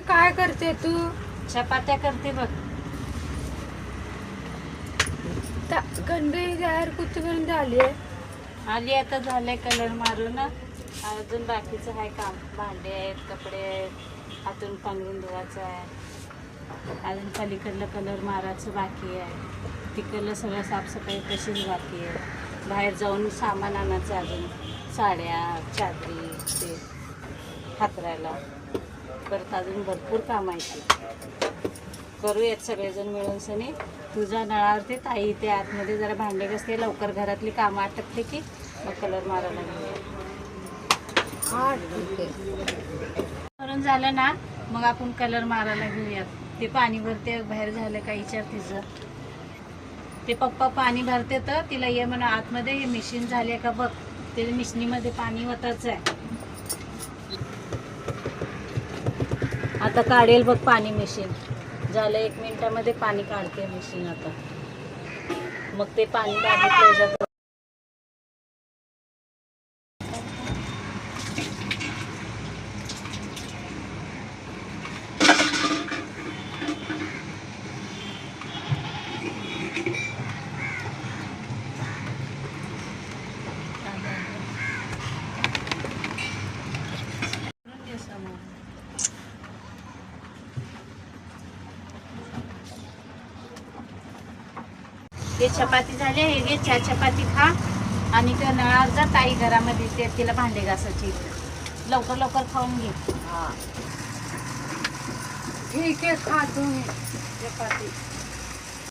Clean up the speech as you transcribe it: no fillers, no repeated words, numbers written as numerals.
काय करते तू? चपात्या करते बघ. गणबी तयार कुठपर्यंत आली आहे? आली आता, झालंय कलर मारून. अजून बाकीचं आहे काम. भांडे आहेत, कपडे आहेत, हातून पांघरून धुवायचं आहे. अजून पलीकडलं कलर मारायचं बाकी आहे. तिकडलं सगळं साफसफाई तशीच बाकी आहे. बाहेर जाऊन सामान आणायचं अजून, साड्या, चादरी ते हातरायला. परत अजून भरपूर काम आहे. करूयात सगळेजण मिळून सनी. तुझ्या नळावरती ताई इथे आतमध्ये जरा भांडे घासते, लवकर घरातली कामं आटपते की मग कलर मारायला लागेल. हा ठीक आहे. करून झालं ना मग आपण कलर मारायला घेऊयात. ते पाणी भरते बाहेर, झालं का विचार तिचं. ते पप्पा पाणी भरते तर तिला ये म्हणा आतमध्ये, हे मिशीन झाले का बघ. ते मिशनीमध्ये पाणी ओतायचं आहे. आता काढेल बघ पाणी मशीन. झालं 1 मिनिटामध्ये पाणी काढते मशीन आता. मग ते पाणी बाजूला ते चपाती झाले. हे घे, 4 चपाती खा आणि त्या नळावर जा. ताई घरामध्ये ते तिला भांडे घासायची. लवकर लवकर खाऊन घे. ठीक आहे, खा तुम्ही चपाती.